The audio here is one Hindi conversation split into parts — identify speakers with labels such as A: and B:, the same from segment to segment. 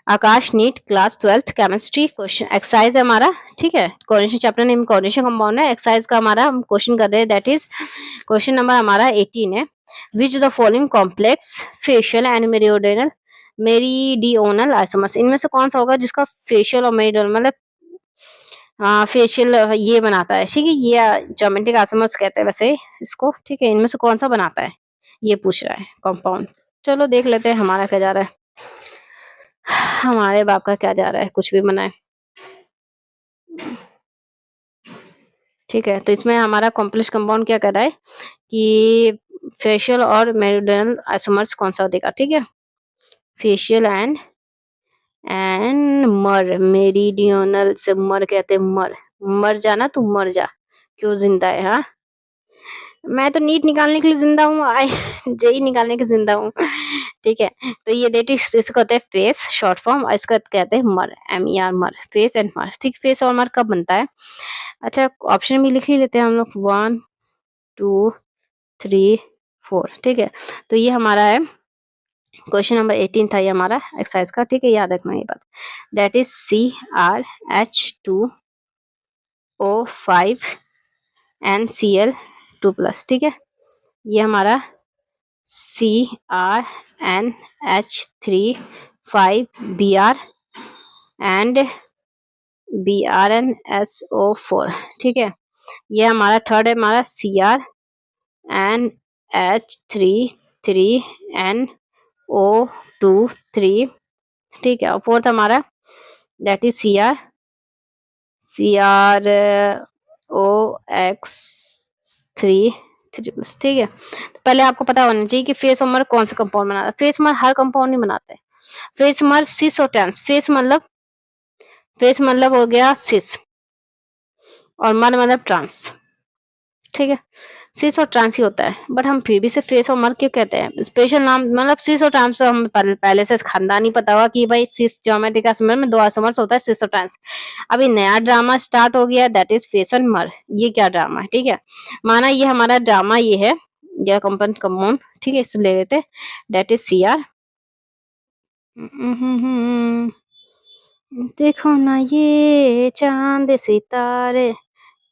A: आकाश NEET class 12th chemistry question exercise है हमारा, ठीक है। Coordination chapter name coordination compound है। एक्सरसाइज का हमारा हम क्वेश्चन कर रहे हैं, दैट इज क्वेश्चन नंबर हमारा 18 है। Which the following complex facial and meridional isomers, इनमें से कौन सा होगा जिसका फेशियल और मेरीडियोनल मतलब फेशियल ये बनाता है, ठीक है। ये ज्योमेट्रिक आइसोमर्स कहते हैं वैसे इसको, ठीक है। इनमें से कौन सा बनाता है ये पूछ रहा है कंपाउंड। चलो देख लेते हैं हमारा क्या जा रहा है, हमारे बाप का क्या जा रहा है, कुछ भी बनाए, ठीक है। तो इसमें हमारा कॉम्प्लेक्स कंपाउंड क्या कर रहा है कि फेशियल और मेरिडियनल आइसोमर्स कौन सा देगा, ठीक है। फेशियल एंड मर, मेरिडियनल से मर कहते हैं, मर मर जाना, तू मर जा, क्यों जिंदा है, हाँ। मैं तो नीट निकालने के लिए जिंदा हूँ, आई जेई निकालने के जिंदा हूँ, ठीक है। तो ये डेट इसको कहते हैं फेस शॉर्ट फॉर्म, इसका कहते हैं मर, MER मर, फेस एंड मर, ठीक। फेस और मर कब बनता है, अच्छा ऑप्शन भी लिख ही लेते हैं हम लोग, 1 2 3 4, ठीक है। तो ये हमारा है क्वेश्चन नंबर 18 था ये हमारा एक्सरसाइज का, ठीक है। याद रखना ये बात, दैट इज CrH2O5 NCl2+, ठीक है। ये हमारा CrNH3 5Br एंड BrNSO4, ठीक है। ये हमारा थर्ड है हमारा CrNH3 3NO2 3, ठीक है। और फोर्थ हमारा दैट इज CrOX3 ठीक है। तो पहले आपको पता होना चाहिए कि फेस मर कौन सा कंपाउंड बनाता है। फेस मर हर कंपाउंड नहीं बनाता है। फेस मर सिस और ट्रांस, फेस मतलब हो गया सिस और मर मतलब ट्रांस, ठीक है। सिस और ट्रांस ही होता है, बट हम फिर भी से फेस और मर क्यों कहते हैं, स्पेशल नाम मतलब सिस और ट्रांस तो हमें पहले से खानदानी पता हुआ कि भाई सिस ज्योमेट्रिक आइसोमर में 2 आइसोमर्स होता है, सिस और ट्रांस। अभी नया ड्रामा स्टार्ट हो गया, दैट इज फेस एंड मर। ये क्या ड्रामा है, ठीक है। माना ये हमारा ड्रामा ये है, यह कंपाउंड, ठीक है। इसे ले लेते हैं, दैट इज CR। देखो ना ये चांद सितारे,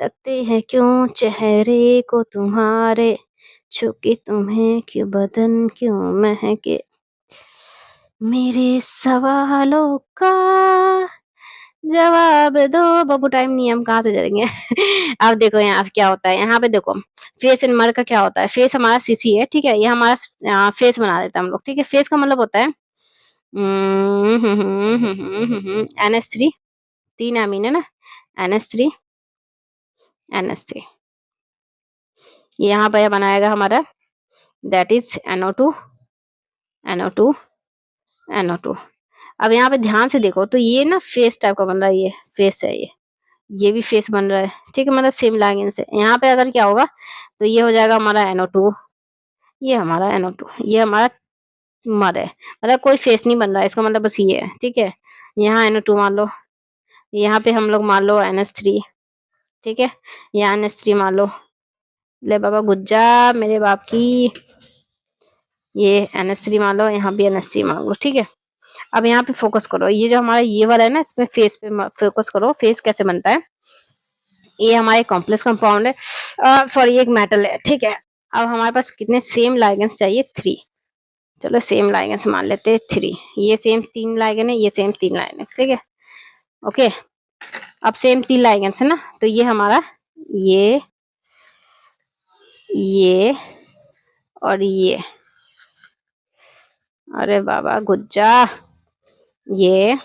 A: तकते हैं क्यों चेहरे को तुम्हारे, छुके तुम्हें क्यों बदन क्यों महके, मेरे सवालों का जवाब दो। बाबू टाइम नहीं है, हम कहाँ से जाएंगे अब देखो यहाँ क्या होता है, यहाँ पे देखो फेस एंड मर का क्या होता है। फेस हमारा CC है, ठीक है। ये हमारा फेस बना देता है हम लोग, ठीक है। फेस का मतलब होता है NH3, 3 अमीन है ना, NH3 NH3। यहाँ पे बनाएगा हमारा that is NO2 NO2 NO2। अब यहाँ पे ध्यान से देखो तो ये ना फेस टाइप का बन रहा है, ये फेस है, ये भी फेस बन रहा है, ठीक है। मतलब सेम लाइन से यहाँ पे अगर क्या होगा तो ये हो जाएगा हमारा NO2, ये हमारा NO2, ये हमारा मर है। मतलब कोई फेस नहीं बन रहा है, इसका मतलब बस ये है, ठीक है। यहाँ NO2 मान लो, यहाँ पे हम लोग मान लो NH3, ठीक है। यहाँ NH3 मान लो, ले बाबा गुज्जा मेरे बाप की, ये NH3 मान लो, यहाँ भी NH3 मान लो, ठीक है। अब यहाँ पे फोकस करो, ये जो हमारा ये वाला है ना, इसमें फेस पे फोकस करो, फेस कैसे बनता है। ये हमारे कॉम्प्लेक्स कंपाउंड है, सॉरी एक मेटल है, ठीक है। अब हमारे पास कितने सेम लाइगेंस चाहिए, 3। चलो सेम लाइगेंस मान लेते हैं 3, ये सेम 3 लाइगेन है, ये सेम 3 लाइगेन है, ठीक है। ओके, अब सेम 3 लाइगेंस है ना, तो ये हमारा ये और ये, अरे बाबा गुज्जा, ये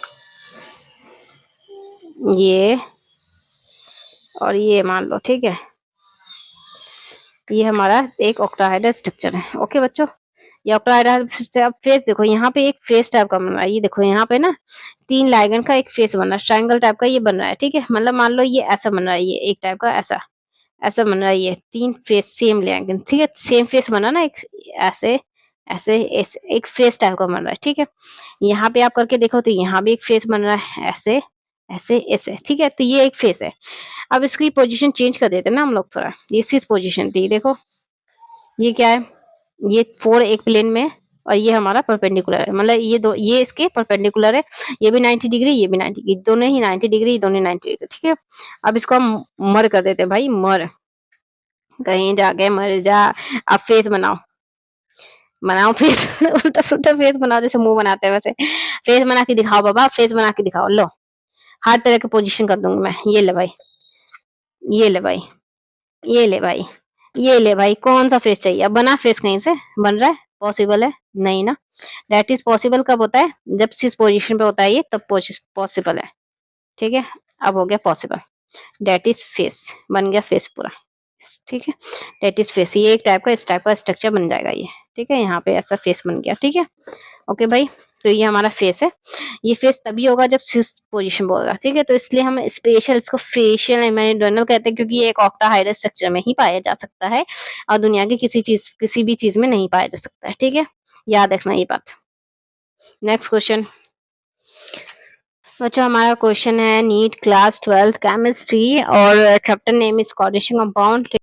A: और ये मान लो, ठीक है। ये हमारा एक ऑक्टाहेड्रल स्ट्रक्चर है, ओके बच्चों। ये ऑक्टाहेड्रल अब फेस देखो, यहाँ पे एक फेस टाइप का बन रहा है, ये देखो यहाँ पे ना 3 लाइगन का एक फेस बन रहा है, ट्रायंगल टाइप का ये बन रहा है, ठीक है। मतलब मान लो ये ऐसा बन रहा है, ये एक टाइप का ऐसा ऐसा बन रहा है, ये 3 फेस सेम लाइगन, ठीक है। सेम फेस बना ना, एक ऐसे ऐसे एक फेस टाइप का बन रहा है, ठीक है। यहाँ पे आप करके देखो तो यहाँ भी एक फेस बन रहा है, ऐसे ऐसे ऐसे, ठीक है। तो ये एक फेस है। अब इसकी पोजीशन चेंज कर देते हैं ना हम लोग थोड़ा, ये 6 पोजीशन थी, देखो ये क्या है, ये 4 एक प्लेन में, और ये हमारा परपेंडिकुलर है, मतलब ये इसके परपेंडिकुलर है, ये भी 90 डिग्री, ये भी 90 डिग्री, दोनों ही 90 डिग्री, दोनों 90 डिग्री, ठीक है। अब इसको हम मर कर देते हैं भाई, मर, कहीं जाके मर जा। अब फेस बनाओ, बनाओ फेस उल्टा पुल्टा फेस बनाओ, जैसे मुंह बनाते हैं वैसे फेस बना के दिखाओ बाबा, फेस बना के दिखाओ। लो, हर तरह की पोजीशन कर दूंगी मैं। ये ले भाई, ये ले भाई, ये ले भाई, ये ले भाई, कौन सा फेस चाहिए? अब बना फेस, कहीं से बन रहा है? पॉसिबल है? नहीं ना। दैट इज पॉसिबल कब होता है? जब जिस पोजीशन पे होता है ये, तब पॉसिबल है, ठीक है। अब हो गया पॉसिबल, दैट इज फेस, बन गया फेस पूरा, ठीक है। दैट इज फेस, ये एक टाइप का, इस टाइप का स्ट्रक्चर बन जाएगा ये, ठीक है। यहाँ पे ऐसा फेस बन गया, ठीक है। ओके भाई, तो ये हमारा फेस है। ये फेस तभी होगा जब सिस पोजीशन पे होगा, ठीक है। तो इसलिए हम स्पेशल इसको फेशियल इमेजिनल कहते हैं, क्योंकि ये एक ऑक्टाहाइड्रल स्ट्रक्चर में ही पाया जा सकता है और दुनिया की किसी भी चीज में नहीं पाया जा सकता है, ठीक है। याद रखना ये बात। नेक्स्ट क्वेश्चन बच्चों, हमारा क्वेश्चन है नीट क्लास 12 केमिस्ट्री और chapter name is coordination compound.